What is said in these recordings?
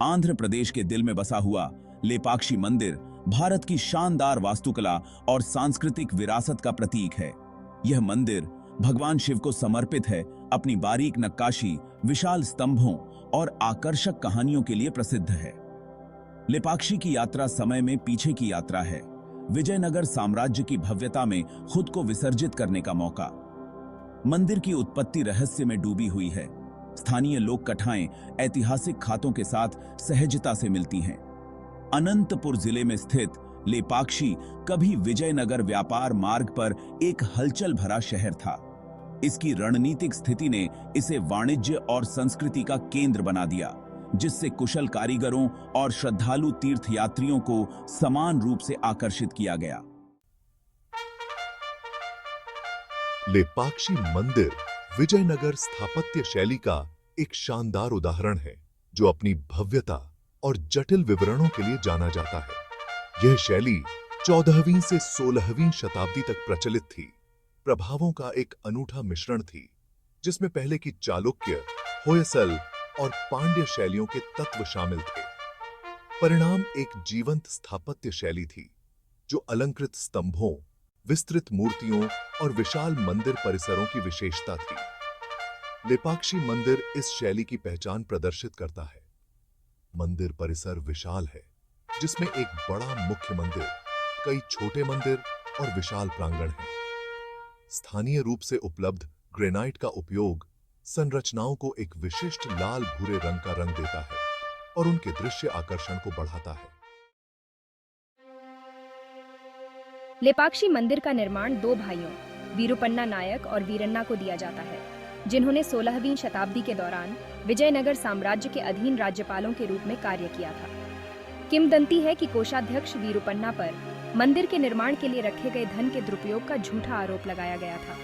आंध्र प्रदेश के दिल में बसा हुआ लेपाक्षी मंदिर भारत की शानदार वास्तुकला और सांस्कृतिक विरासत का प्रतीक है। यह मंदिर भगवान शिव को समर्पित है, अपनी बारीक नक्काशी, विशाल स्तंभों और आकर्षक कहानियों के लिए प्रसिद्ध है। लेपाक्षी की यात्रा समय में पीछे की यात्रा है, विजयनगर साम्राज्य की भव्यता में खुद को विसर्जित करने का मौका। मंदिर की उत्पत्ति रहस्य में डूबी हुई है। स्थानीय लोक कथाएं ऐतिहासिक खातों के साथ सहजता से मिलती हैं। अनंतपुर जिले में स्थित लेपाक्षी कभी विजयनगर व्यापार मार्ग पर एक हलचल भरा शहर था। इसकी रणनीतिक स्थिति ने इसे वाणिज्य और संस्कृति का केंद्र बना दिया, जिससे कुशल कारीगरों और श्रद्धालु तीर्थयात्रियों को समान रूप से आकर्षित किया गया। लेपाक्षी मंदिर विजयनगर स्थापत्य शैली का एक शानदार उदाहरण है, जो अपनी भव्यता और जटिल विवरणों के लिए जाना जाता है। यह शैली 14वीं से 16वीं शताब्दी तक प्रचलित थी। प्रभावों का एक अनूठा मिश्रण थी, जिसमें पहले की चालुक्य, होयसल और पांड्य शैलियों के तत्व शामिल थे। परिणाम एक जीवंत स्थापत्य शैली थी, जो अलंकृत स्तंभों, विस्तृत मूर्तियों और विशाल मंदिर परिसरों की विशेषता थी। लेपाक्षी मंदिर इस शैली की पहचान प्रदर्शित करता है। मंदिर परिसर विशाल है, जिसमें एक बड़ा मुख्य मंदिर, कई छोटे मंदिर और विशाल प्रांगण हैं। स्थानीय रूप से उपलब्ध ग्रेनाइट का उपयोग संरचनाओं को एक विशिष्ट लाल भूरे रंग का रंग देता है और उनके दृश्य आकर्षण को बढ़ाता है। लेपाक्षी मंदिर का निर्माण दो भाइयों वीरुपन्ना नायक और वीरन्ना को दिया जाता है, जिन्होंने 16वीं शताब्दी के दौरान विजयनगर साम्राज्य के अधीन राज्यपालों के रूप में कार्य किया था। किंवदंती है कि कोषाध्यक्ष वीरुपन्ना पर मंदिर के निर्माण के लिए रखे गए धन के दुरुपयोग का झूठा आरोप लगाया गया था।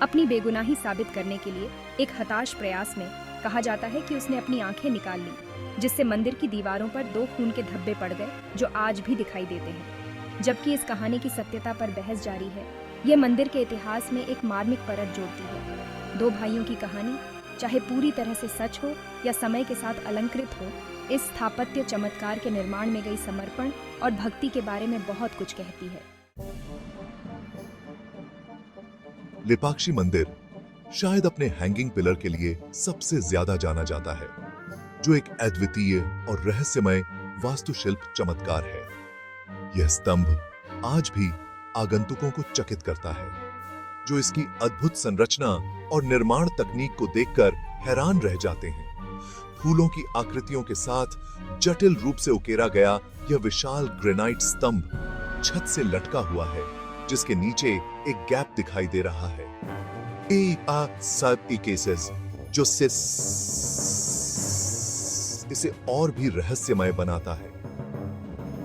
अपनी बेगुनाही साबित करने के लिए एक हताश प्रयास में कहा जाता है कि उसने अपनी आंखें निकाल ली, जिससे मंदिर की दीवारों पर 2 खून के धब्बे पड़ गए, जो आज भी दिखाई देते हैं। जबकि इस कहानी की सत्यता पर बहस जारी है, यह मंदिर के इतिहास में एक मार्मिक परत जोड़ती है। 2 भाइयों की कहानी, चाहे पूरी तरह से सच हो या समय के साथ अलंकृत हो, इस स्थापत्य चमत्कार के निर्माण में गई समर्पण और भक्ति के बारे में बहुत कुछ कहती है। लेपाक्षी मंदिर शायद अपने हैंगिंग पिलर के लिए सबसे ज्यादा जाना जाता है, जो एक अद्वितीय और रहस्यमय वास्तुशिल्प चमत्कार है। यह स्तंभ आज भी आगंतुकों को चकित करता है, जो इसकी अद्भुत संरचना और निर्माण तकनीक को देखकर हैरान रह जाते हैं। फूलों की आकृतियों के साथ जटिल रूप से उकेरा गया यह विशाल ग्रेनाइट स्तंभ छत से लटका हुआ है, जिसके नीचे एक गैप दिखाई दे रहा है। केसेस जो इसे और भी रहस्यमय बनाता है।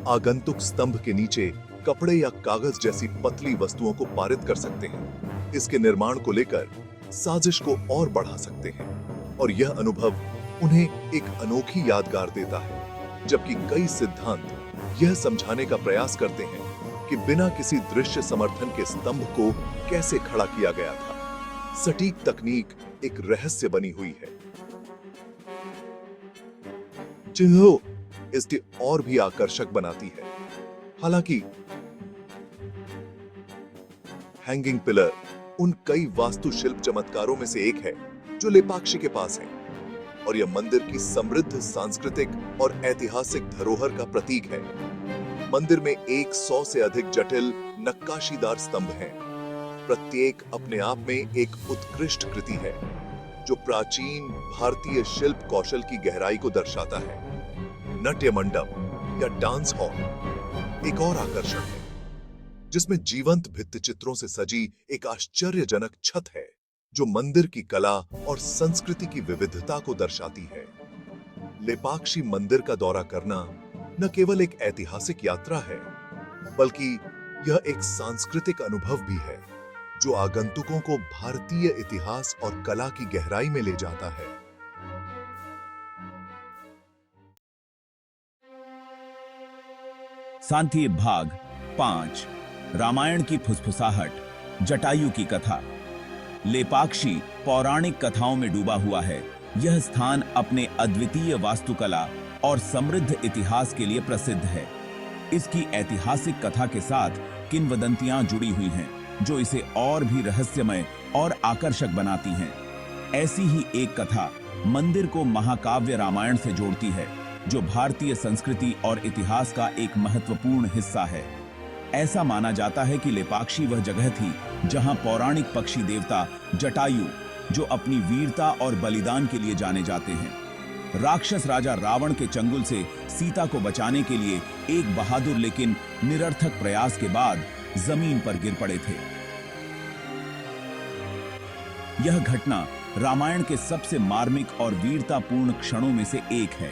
आगंतुक स्तंभ के नीचे कपड़े या कागज जैसी पतली वस्तुओं को पारित कर सकते हैं। इसके निर्माण को लेकर साजिश को और बढ़ा सकते हैं, और यह अनुभव उन्हें एक अनोखी यादगार देता है। जबकि कई सिद्धांत यह समझाने का प्रयास करते हैं कि बिना किसी दृश्य समर्थन के स्तंभ को कैसे खड़ा किया गया था। सटीक तकनीक एक रहस्य बनी हुई है, जो इसके और भी आकर्षक बनाती है। हालांकि हैंगिंग पिलर उन कई वास्तुशिल्प चमत्कारों में से एक है जो लेपाक्षी के पास है, और यह मंदिर की समृद्ध सांस्कृतिक और ऐतिहासिक धरोहर का प्रतीक है। मंदिर में 100 से अधिक जटिल नक्काशीदार स्तंभ हैं। प्रत्येक अपने आप में एक उत्कृष्ट कृति है, जो प्राचीन भारतीय शिल्प कौशल की गहराई को दर्शाता है। नाट्य मंडप या डांस हॉल एक और आकर्षण है, जिसमें जीवंत भित्तिचित्रों से सजी एक आश्चर्यजनक छत है, जो मंदिर की कला और संस्कृति की विविधता को दर्शाती है। लेपाक्षी मंदिर का दौरा करना न केवल एक ऐतिहासिक यात्रा है, बल्कि यह एक सांस्कृतिक अनुभव भी है, जो आगंतुकों को भारतीय इतिहास और कला की गहराई में ले जाता है। सांथी भाग 5, रामायण की फुसफुसाहट, जटायु की कथा। लेपाक्षी पौराणिक कथाओं में डूबा हुआ है। यह स्थान अपने अद्वितीय वास्तुकला और समृद्ध इतिहास के लिए प्रसिद्ध है। इसकी ऐतिहासिक कथा के साथ किंवदंतियां जुड़ी हुई हैं, जो इसे और भी रहस्यमय और आकर्षक बनाती हैं। ऐसी ही एक कथा मंदिर को महाकाव्य रामायण से जोड़ती है, जो भारतीय संस्कृति और इतिहास का एक महत्वपूर्ण हिस्सा है। ऐसा माना जाता है कि लेपाक्षी वह जगह थी जहां पौराणिक पक्षी देवता जटायु, जो अपनी वीरता और बलिदान के लिए जाने जाते हैं, राक्षस राजा रावण के चंगुल से सीता को बचाने के लिए एक बहादुर लेकिन निरर्थक प्रयास के बाद जमीन पर गिर पड़े थे। यह घटना रामायण के सबसे मार्मिक और वीरतापूर्ण क्षणों में से एक है।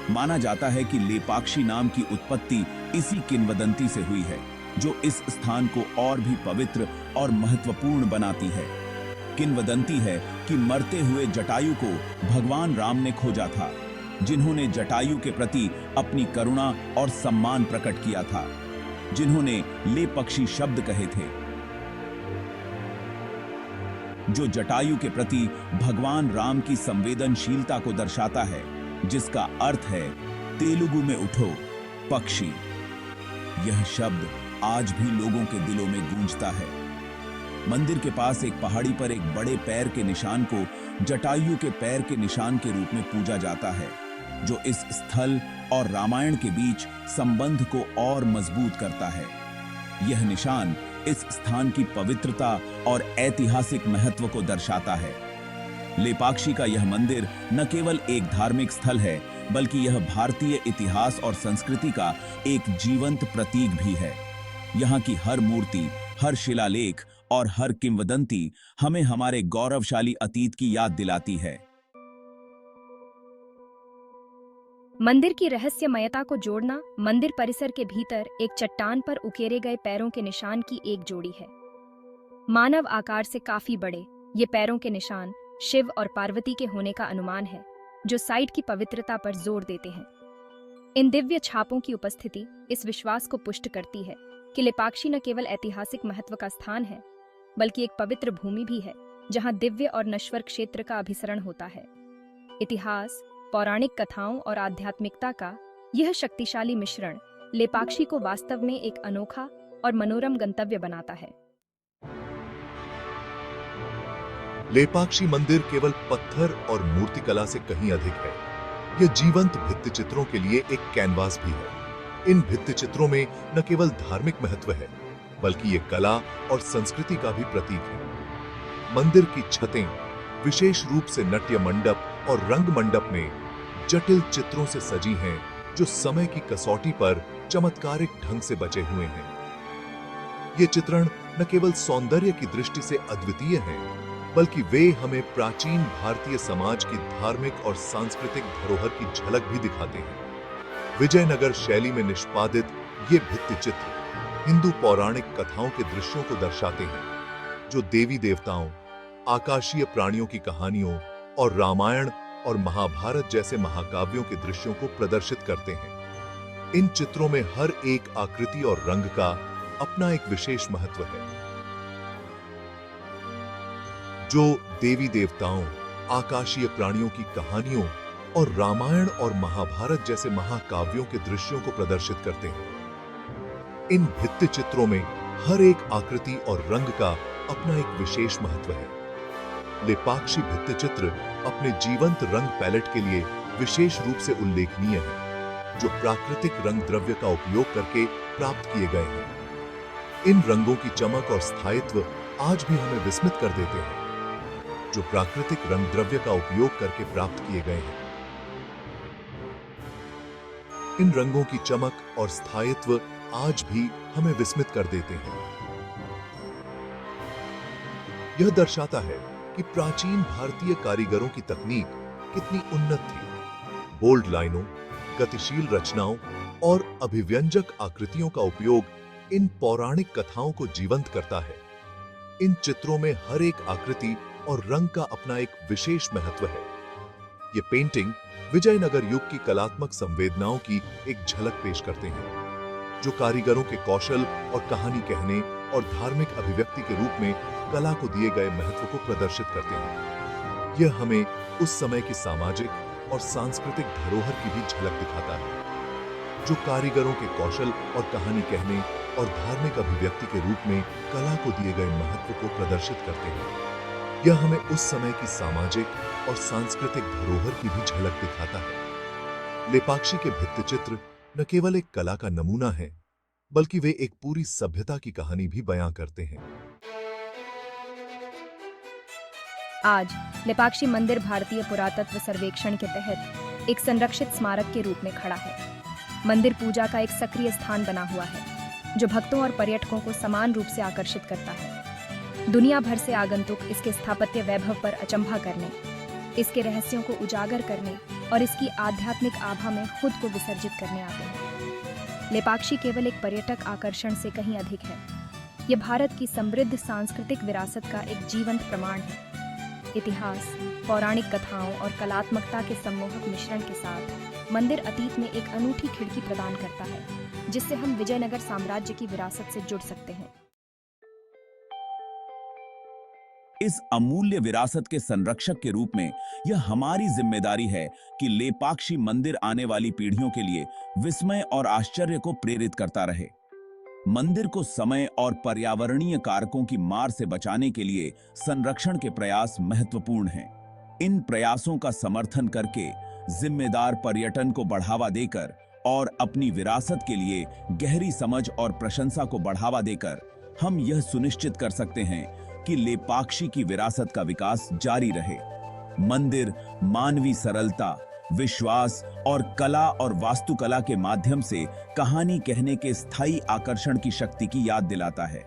माना जाता है कि लेपाक्षी नाम की उत्पत्ति इसी किंवदंती से हुई है, जो इस स्थान को और भी पवित्र और महत्वपूर्ण बनाती है। किंवदंती है कि मरते हुए जटायु को भगवान राम ने खोजा था, जिन्होंने जटायु के प्रति अपनी करुणा और सम्मान प्रकट किया था, जिन्होंने लेपक्षी शब्द कहे थे, जो जटायु के प्रति भगवान राम की संवेदनशीलता को दर्शाता है, जिसका अर्थ है तेलुगु में उठो पक्षी। यह शब्द आज भी लोगों के दिलों में गूंजता है। मंदिर के पास एक पहाड़ी पर एक बड़े पैर के निशान को जटायु के पैर के निशान के रूप में पूजा जाता है, जो इस स्थल और रामायण के बीच संबंध को और मजबूत करता है। यह निशान इस स्थान की पवित्रता और ऐतिहासिक महत्व को दर्शाता है। लेपाक्षी का यह मंदिर न केवल एक धार्मिक स्थल है, बल्कि यह भारतीय इतिहास और संस्कृति का एक जीवंत प्रतीक भी है। यहाँ की हर मूर्ति, हर शिलालेख और हर किंवदंती हमें हमारे गौरवशाली अतीत की याद दिलाती है। मंदिर की रहस्यमयता को जोड़ना, मंदिर परिसर के भीतर एक चट्टान पर उकेरे गए पैरों के निशान की एक जोड़ी है। मानव आकार से काफी बड़े ये पैरों के निशान शिव और पार्वती के होने का अनुमान है, जो साइट की पवित्रता पर जोर देते हैं। इन दिव्य छापों की उपस्थिति इस विश्वास को पुष्ट करती है कि लेपाक्षी न केवल ऐतिहासिक महत्व का स्थान है, बल्कि एक पवित्र भूमि भी है, जहां दिव्य और नश्वर क्षेत्र का अभिसरण होता है। इतिहास, पौराणिक कथाओं और आध्यात्मिकता का यह शक्तिशाली मिश्रण लेपाक्षी को वास्तव में एक अनोखा और मनोरम गंतव्य बनाता है। लेपाक्षी मंदिर केवल पत्थर और मूर्तिकला से कहीं अधिक है। यह जीवंत भित्ति चित्रों के लिए एक कैनवास भी है। इन भित्ति चित्रों में न केवल धार्मिक महत्व है, बल्कि ये कला और संस्कृति का भी प्रतीक है। मंदिर की छतें विशेष रूप से नाट्य मंडप और रंग मंडप में जटिल चित्रों से सजी हैं, जो समय की कसौटी पर चमत्कारिक ढंग से बचे हुए हैं। ये चित्रण न केवल सौंदर्य की दृष्टि से अद्वितीय हैं, बल्कि वे हमें प्राचीन भारतीय समाज की धार्मिक और सांस्कृतिक धरोहर की झलक भी दिखाते हैं। विजयनगर शैली में निष्पादित ये भित्ति चित्र हिंदू पौराणिक कथाओं के दृश्यों को दर्शाते हैं, जो देवी देवताओं, आकाशीय प्राणियों की कहानियों और रामायण और महाभारत जैसे महाकाव्यों के दृश्यों को प्रदर्शित करते हैं। इन चित्रों में हर एक आकृति और रंग का अपना एक विशेष महत्व है, जो देवी देवताओं, आकाशीय प्राणियों की कहानियों और रामायण और महाभारत जैसे महाकाव्यों के दृश्यों को प्रदर्शित करते हैं। इन भित्ति चित्रों में हर एक आकृति और रंग का अपना एक विशेष महत्व है। लेपाक्षी भित्ति चित्र अपने जीवंत रंग पैलेट के लिए विशेष रूप से उल्लेखनीय है, जो प्राकृतिक रंग द्रव्य का उपयोग करके प्राप्त किए गए हैं। इन रंगों की चमक और स्थायित्व आज भी हमें विस्मित कर देते हैं, जो प्राकृतिक रंग द्रव्य का उपयोग करके प्राप्त किए गए हैं। इन रंगों की चमक और स्थायित्व आज भी हमें विस्मित कर देते हैं। यह दर्शाता है कि प्राचीन भारतीय कारीगरों की तकनीक कितनी उन्नत थी। बोल्ड लाइनों, गतिशील रचनाओं और अभिव्यंजक आकृतियों का उपयोग इन पौराणिक कथाओं को जीवंत करता है। इन चित्रों में हर एक आकृति और रंग का अपना एक विशेष महत्व है। ये पेंटिंग विजयनगर युग की कलात्मक संवेदनाओं की एक झलक पेश करते हैं, जो कारीगरों के कौशल और कहानी कहने और धार्मिक अभिव्यक्ति के रूप में कला को दिए गए महत्व को प्रदर्शित करते हैं। यह हमें उस समय की सामाजिक, और सांस्कृतिक धरोहर की भी झलक दिखाता है, जो कारीगरों के कौशल और कहानी कहने और धार्मिक अभिव्यक्ति के रूप में कला को दिए गए महत्व को प्रदर्शित करते हैं। यह हमें उस समय की सामाजिक और सांस्कृतिक धरोहर की भी झलक दिखाता है। लेपाक्षी के भित्तिचित्र न केवल एक कला का नमूना है, बल्कि वे एक पूरी सभ्यता की कहानी भी बयां करते हैं। आज लेपाक्षी मंदिर भारतीय पुरातत्व सर्वेक्षण के तहत एक संरक्षित स्मारक के रूप में खड़ा है। मंदिर पूजा का एक सक्रिय स्थान बना हुआ है, जो भक्तों और पर्यटकों को समान रूप से आकर्षित करता है। दुनिया भर से आगंतुक इसके स्थापत्य वैभव पर अचंभा करने, इसके रहस्यों को उजागर करने और इसकी आध्यात्मिक आभा में खुद को विसर्जित करने आते हैं। लेपाक्षी केवल एक पर्यटक आकर्षण से कहीं अधिक है। यह भारत की समृद्ध सांस्कृतिक विरासत का एक जीवंत प्रमाण है। इतिहास, पौराणिक कथाओं और कलात्मकता के सम्मोहक मिश्रण के साथ मंदिर अतीत में एक अनूठी खिड़की प्रदान करता है, जिससे हम विजयनगर साम्राज्य की विरासत से जुड़ सकते हैं। इस अमूल्य विरासत के संरक्षक के रूप में यह हमारी जिम्मेदारी है कि लेपाक्षी मंदिर आने वाली पीढ़ियों के लिए विस्मय और आश्चर्य को प्रेरित करता रहे। मंदिर को समय और पर्यावरणीय कारकों की मार से बचाने के लिए संरक्षण के प्रयास महत्वपूर्ण हैं। इन प्रयासों का समर्थन करके, जिम्मेदार पर्यटन को बढ़ावा देकर और अपनी विरासत के लिए गहरी समझ और प्रशंसा को बढ़ावा देकर हम यह सुनिश्चित कर सकते हैं कि लेपाक्षी की विरासत का विकास जारी रहे। मंदिर मानवीय सरलता, विश्वास और कला और वास्तुकला के माध्यम से कहानी कहने के स्थायी आकर्षण की शक्ति की याद दिलाता है।